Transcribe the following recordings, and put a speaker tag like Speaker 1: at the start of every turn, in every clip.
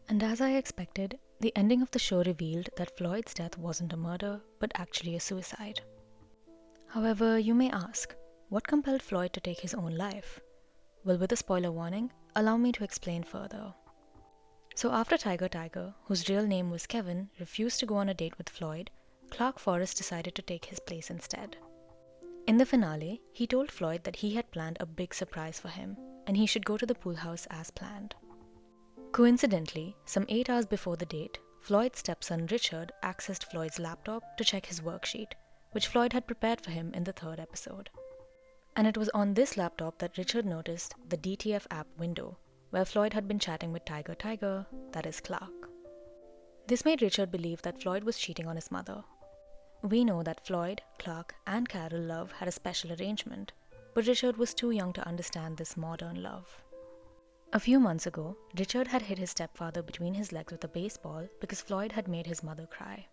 Speaker 1: And as I expected, the ending of the show revealed that Floyd's death wasn't a murder, but actually a suicide. However, you may ask, what compelled Floyd to take his own life? Well, with a spoiler warning, allow me to explain further. So after Tiger, whose real name was Kevin, refused to go on a date with Floyd, Clark Forrest decided to take his place instead. In the finale, he told Floyd that he had planned a big surprise for him, and he should go to the pool house as planned. Coincidentally, some 8 hours before the date, Floyd's stepson Richard accessed Floyd's laptop to check his worksheet, which Floyd had prepared for him in the third episode. And it was on this laptop that Richard noticed the DTF app window, where Floyd had been chatting with Tiger, that is Clark. This made Richard believe that Floyd was cheating on his mother. We know that Floyd, Clark, and Carol Love had a special arrangement, but Richard was too young to understand this modern love. A few months ago, Richard had hit his stepfather between his legs with a baseball because Floyd had made his mother cry.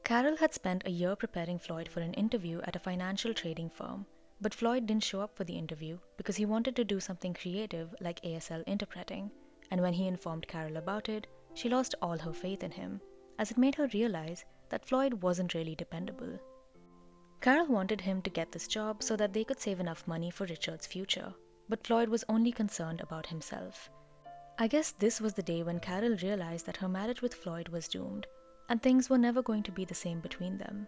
Speaker 1: Carol had spent a year preparing Floyd for an interview at a financial trading firm, but Floyd didn't show up for the interview because he wanted to do something creative like ASL interpreting, and when he informed Carol about it, she lost all her faith in him, as it made her realize that Floyd wasn't really dependable. Carol wanted him to get this job so that they could save enough money for Richard's future, but Floyd was only concerned about himself. I guess this was the day when Carol realized that her marriage with Floyd was doomed, and things were never going to be the same between them.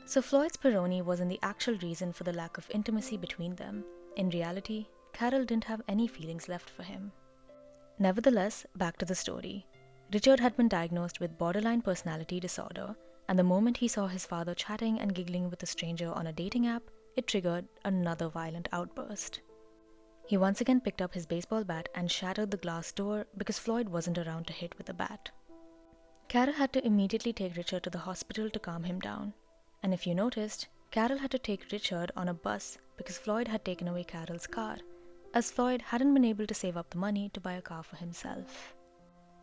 Speaker 1: So Floyd's Peroni wasn't the actual reason for the lack of intimacy between them. In reality, Carol didn't have any feelings left for him. Nevertheless, back to the story. Richard had been diagnosed with borderline personality disorder, and the moment he saw his father chatting and giggling with a stranger on a dating app, it triggered another violent outburst. He once again picked up his baseball bat and shattered the glass door because Floyd wasn't around to hit with a bat. Carol had to immediately take Richard to the hospital to calm him down. And if you noticed, Carol had to take Richard on a bus because Floyd had taken away Carol's car, as Floyd hadn't been able to save up the money to buy a car for himself.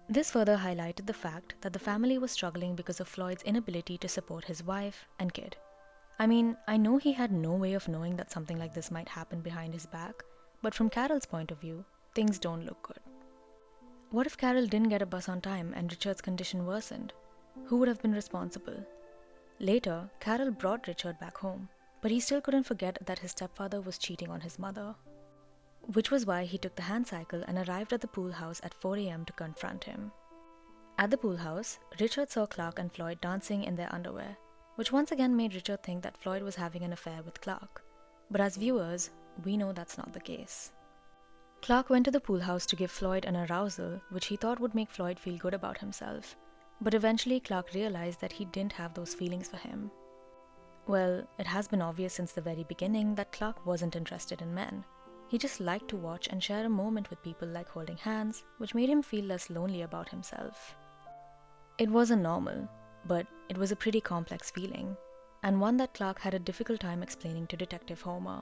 Speaker 1: This further highlighted the fact that the family was struggling because of Floyd's inability to support his wife and kid. I mean, I know he had no way of knowing that something like this might happen behind his back, but from Carol's point of view, things don't look good. What if Carol didn't get a bus on time and Richard's condition worsened? Who would have been responsible? Later, Carol brought Richard back home, but he still couldn't forget that his stepfather was cheating on his mother. Which was why he took the hand cycle and arrived at the pool house at 4 a.m. to confront him. At the pool house, Richard saw Clark and Floyd dancing in their underwear, which once again made Richard think that Floyd was having an affair with Clark. But as viewers, we know that's not the case. Clark went to the pool house to give Floyd an arousal, which he thought would make Floyd feel good about himself. But eventually Clark realized that he didn't have those feelings for him. Well, it has been obvious since the very beginning that Clark wasn't interested in men. He just liked to watch and share a moment with people like holding hands, which made him feel less lonely about himself. It wasn't normal, but it was a pretty complex feeling, and one that Clark had a difficult time explaining to Detective Homer.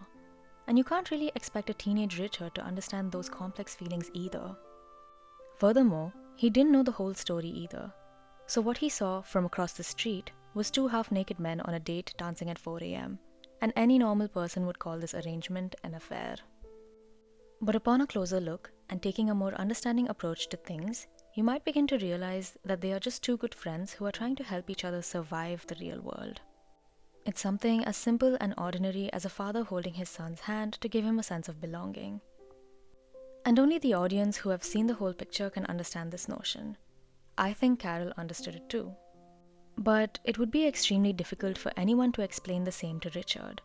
Speaker 1: And you can't really expect a teenage Richard to understand those complex feelings either. Furthermore, he didn't know the whole story either. So what he saw from across the street was two half-naked men on a date dancing at 4 a.m., and any normal person would call this arrangement an affair. But upon a closer look, and taking a more understanding approach to things, you might begin to realize that they are just two good friends who are trying to help each other survive the real world. It's something as simple and ordinary as a father holding his son's hand to give him a sense of belonging. And only the audience who have seen the whole picture can understand this notion. I think Carol understood it too. But it would be extremely difficult for anyone to explain the same to Richard.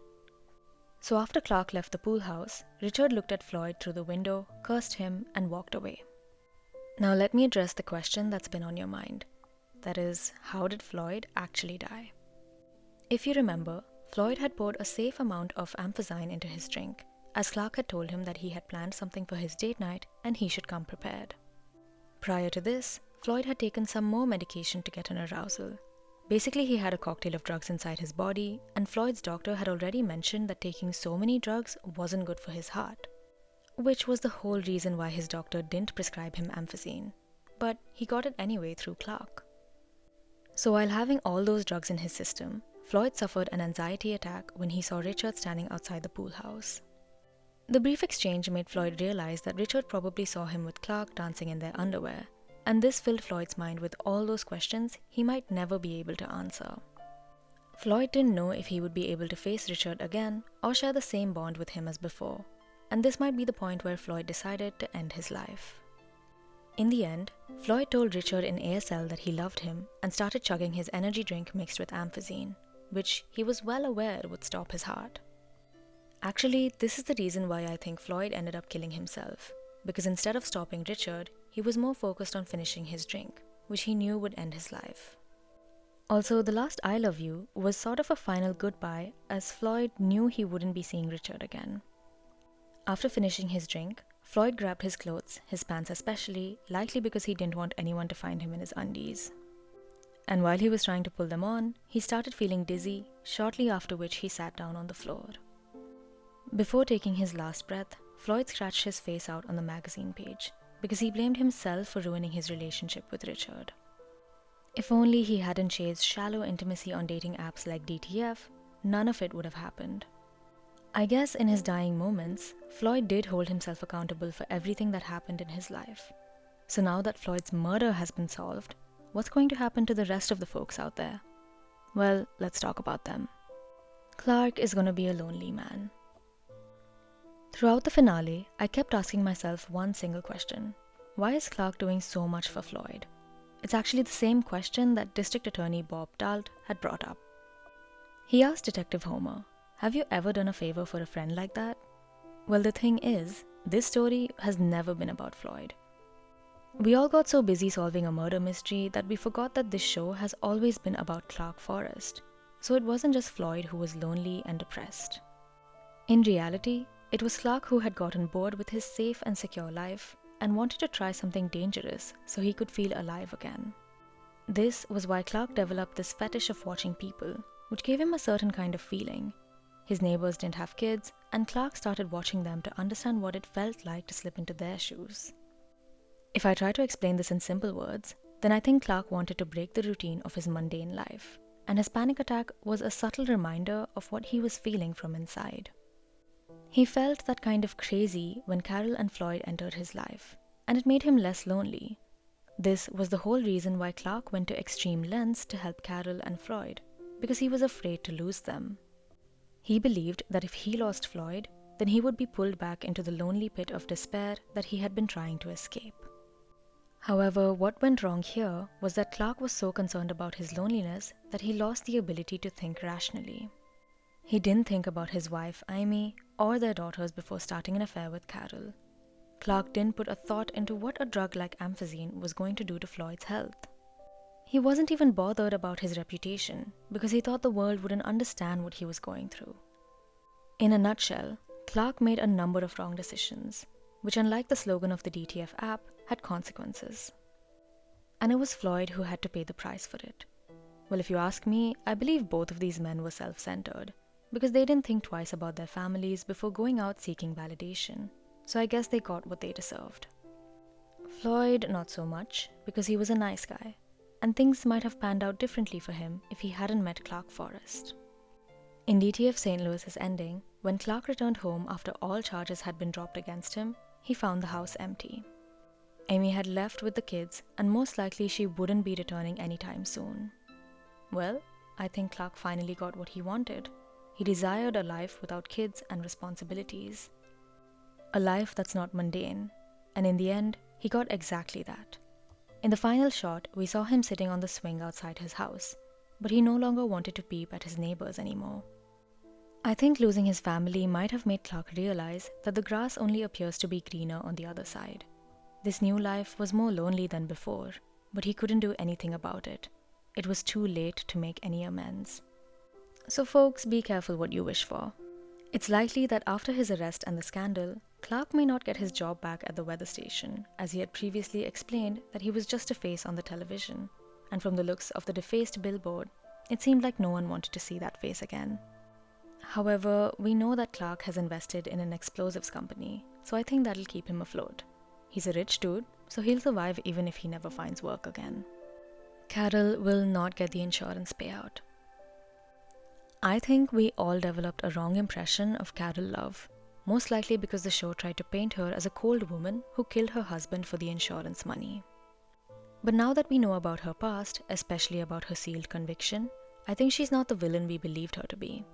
Speaker 1: So after Clark left the pool house, Richard looked at Floyd through the window, cursed him, and walked away. Now let me address the question that's been on your mind. That is, how did Floyd actually die? If you remember, Floyd had poured a safe amount of amphetamine into his drink, as Clark had told him that he had planned something for his date night and he should come prepared. Prior to this, Floyd had taken some more medication to get an arousal. Basically, he had a cocktail of drugs inside his body, and Floyd's doctor had already mentioned that taking so many drugs wasn't good for his heart, which was the whole reason why his doctor didn't prescribe him amphetamine. But he got it anyway through Clark. So while having all those drugs in his system, Floyd suffered an anxiety attack when he saw Richard standing outside the pool house. The brief exchange made Floyd realize that Richard probably saw him with Clark dancing in their underwear, and this filled Floyd's mind with all those questions he might never be able to answer. Floyd didn't know if he would be able to face Richard again or share the same bond with him as before, and this might be the point where Floyd decided to end his life. In the end, Floyd told Richard in ASL that he loved him and started chugging his energy drink mixed with amphazine, which he was well aware would stop his heart. Actually, this is the reason why I think Floyd ended up killing himself, because instead of stopping Richard, he was more focused on finishing his drink, which he knew would end his life. Also, the last I love you was sort of a final goodbye, as Floyd knew he wouldn't be seeing Richard again. After finishing his drink, Floyd grabbed his clothes, his pants especially, likely because he didn't want anyone to find him in his undies. And while he was trying to pull them on, he started feeling dizzy, shortly after which he sat down on the floor. Before taking his last breath, Floyd scratched his face out on the magazine page, because he blamed himself for ruining his relationship with Richard. If only he hadn't chased shallow intimacy on dating apps like DTF, none of it would have happened. I guess in his dying moments, Floyd did hold himself accountable for everything that happened in his life. So now that Floyd's murder has been solved, what's going to happen to the rest of the folks out there? Well, let's talk about them. Clark is going to be a lonely man. Throughout the finale, I kept asking myself one single question. Why is Clark doing so much for Floyd? It's actually the same question that District Attorney Bob Dalt had brought up. He asked Detective Homer, "Have you ever done a favor for a friend like that?" Well, the thing is, this story has never been about Floyd. We all got so busy solving a murder mystery that we forgot that this show has always been about Clark Forrest. So it wasn't just Floyd who was lonely and depressed. In reality, it was Clark who had gotten bored with his safe and secure life and wanted to try something dangerous so he could feel alive again. This was why Clark developed this fetish of watching people, which gave him a certain kind of feeling. His neighbors didn't have kids, and Clark started watching them to understand what it felt like to slip into their shoes. If I try to explain this in simple words, then I think Clark wanted to break the routine of his mundane life, and his panic attack was a subtle reminder of what he was feeling from inside. He felt that kind of crazy when Carol and Floyd entered his life, and it made him less lonely. This was the whole reason why Clark went to extreme lengths to help Carol and Floyd, because he was afraid to lose them. He believed that if he lost Floyd, then he would be pulled back into the lonely pit of despair that he had been trying to escape. However, what went wrong here was that Clark was so concerned about his loneliness that he lost the ability to think rationally. He didn't think about his wife, Amy, or their daughters before starting an affair with Carol. Clark didn't put a thought into what a drug like amphazine was going to do to Floyd's health. He wasn't even bothered about his reputation because he thought the world wouldn't understand what he was going through. In a nutshell, Clark made a number of wrong decisions, which, unlike the slogan of the DTF app, had consequences. And it was Floyd who had to pay the price for it. Well, if you ask me, I believe both of these men were self-centered, because they didn't think twice about their families before going out seeking validation, so I guess they got what they deserved. Floyd, not so much, because he was a nice guy, and things might have panned out differently for him if he hadn't met Clark Forrest. In DTF St. Louis's ending, when Clark returned home after all charges had been dropped against him, he found the house empty. Amy had left with the kids, and most likely she wouldn't be returning anytime soon. Well, I think Clark finally got what he wanted. He desired a life without kids and responsibilities. A life that's not mundane, and in the end, he got exactly that. In the final shot, we saw him sitting on the swing outside his house, but he no longer wanted to peep at his neighbors anymore. I think losing his family might have made Clark realize that the grass only appears to be greener on the other side. This new life was more lonely than before, but he couldn't do anything about it. It was too late to make any amends. So folks, be careful what you wish for. It's likely that after his arrest and the scandal, Clark may not get his job back at the weather station, as he had previously explained that he was just a face on the television, and from the looks of the defaced billboard, it seemed like no one wanted to see that face again. However, we know that Clark has invested in an explosives company, so I think that'll keep him afloat. He's a rich dude, so he'll survive even if he never finds work again. Carol will not get the insurance payout. I think we all developed a wrong impression of Carol Love, most likely because the show tried to paint her as a cold woman who killed her husband for the insurance money. But now that we know about her past, especially about her sealed conviction, I think she's not the villain we believed her to be.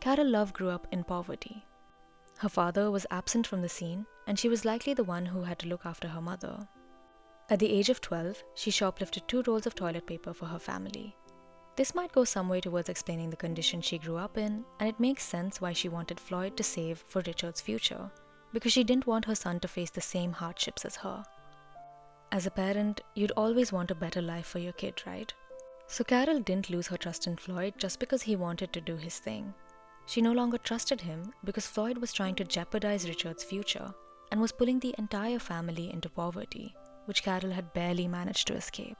Speaker 1: Carol Love grew up in poverty. Her father was absent from the scene, and she was likely the one who had to look after her mother. At the age of 12, she shoplifted 2 rolls of toilet paper for her family. This might go some way towards explaining the condition she grew up in, and it makes sense why she wanted Floyd to save for Richard's future, because she didn't want her son to face the same hardships as her. As a parent, you'd always want a better life for your kid, right? So Carol didn't lose her trust in Floyd just because he wanted to do his thing. She no longer trusted him because Floyd was trying to jeopardize Richard's future and was pulling the entire family into poverty, which Carol had barely managed to escape.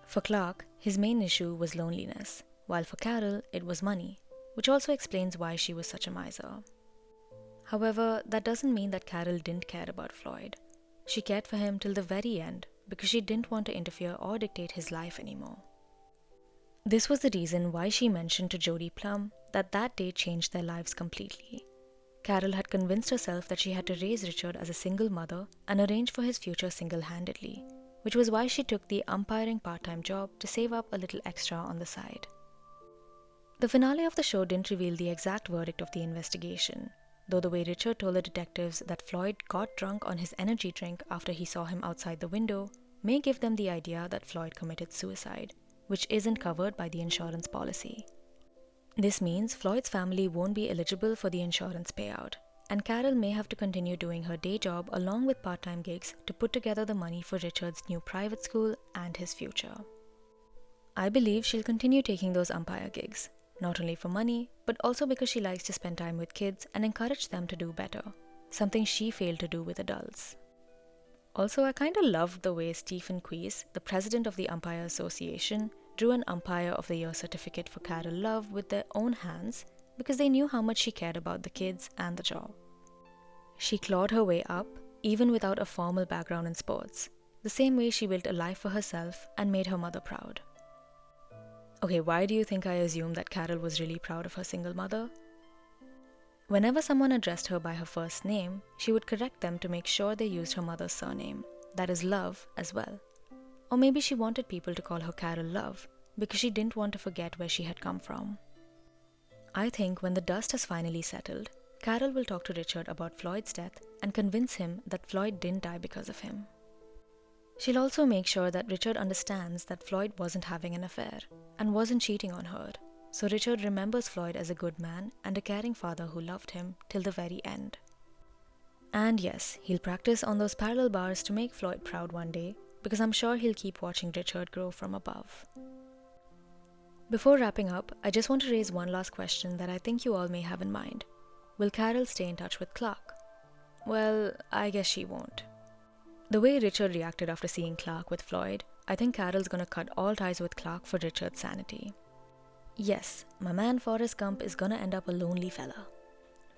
Speaker 1: For Clark, his main issue was loneliness, while for Carol, it was money, which also explains why she was such a miser. However, that doesn't mean that Carol didn't care about Floyd. She cared for him till the very end because she didn't want to interfere or dictate his life anymore. This was the reason why she mentioned to Jodie Plum that day changed their lives completely. Carol had convinced herself that she had to raise Richard as a single mother and arrange for his future single-handedly, which was why she took the umpiring part-time job to save up a little extra on the side. The finale of the show didn't reveal the exact verdict of the investigation, though the way Richard told the detectives that Floyd got drunk on his energy drink after he saw him outside the window may give them the idea that Floyd committed suicide, which isn't covered by the insurance policy. This means Floyd's family won't be eligible for the insurance payout, and Carol may have to continue doing her day job along with part-time gigs to put together the money for Richard's new private school and his future. I believe she'll continue taking those umpire gigs, not only for money, but also because she likes to spend time with kids and encourage them to do better, something she failed to do with adults. Also, I kinda loved the way Stephen Queese, the president of the Umpire Association, drew an Umpire of the Year certificate for Carol Love with their own hands because they knew how much she cared about the kids and the job. She clawed her way up, even without a formal background in sports, the same way she built a life for herself and made her mother proud. Okay, why do you think I assumed that Carol was really proud of her single mother? Whenever someone addressed her by her first name, she would correct them to make sure they used her mother's surname, that is Love, as well. Or maybe she wanted people to call her Carol Love because she didn't want to forget where she had come from. I think when the dust has finally settled, Carol will talk to Richard about Floyd's death and convince him that Floyd didn't die because of him. She'll also make sure that Richard understands that Floyd wasn't having an affair and wasn't cheating on her, so Richard remembers Floyd as a good man and a caring father who loved him till the very end. And yes, he'll practice on those parallel bars to make Floyd proud one day, because I'm sure he'll keep watching Richard grow from above. Before wrapping up, I just want to raise one last question that I think you all may have in mind. Will Carol stay in touch with Clark? Well, I guess she won't. The way Richard reacted after seeing Clark with Floyd, I think Carol's gonna cut all ties with Clark for Richard's sanity. Yes, my man Forrest Gump is gonna end up a lonely fella.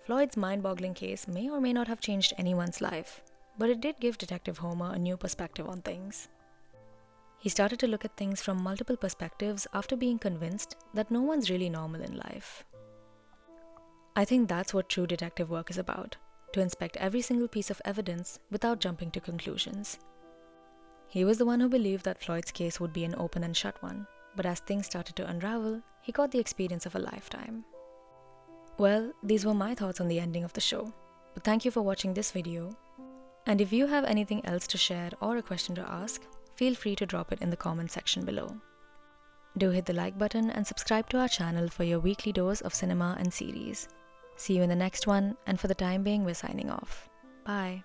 Speaker 1: Floyd's mind-boggling case may or may not have changed anyone's life, but it did give Detective Homer a new perspective on things. He started to look at things from multiple perspectives after being convinced that no one's really normal in life. I think that's what true detective work is about, to inspect every single piece of evidence without jumping to conclusions. He was the one who believed that Floyd's case would be an open and shut one, but as things started to unravel, he got the experience of a lifetime. Well, these were my thoughts on the ending of the show, but thank you for watching this video. And if you have anything else to share or a question to ask, feel free to drop it in the comment section below. Do hit the like button and subscribe to our channel for your weekly dose of cinema and series. See you in the next one, and for the time being, we're signing off. Bye.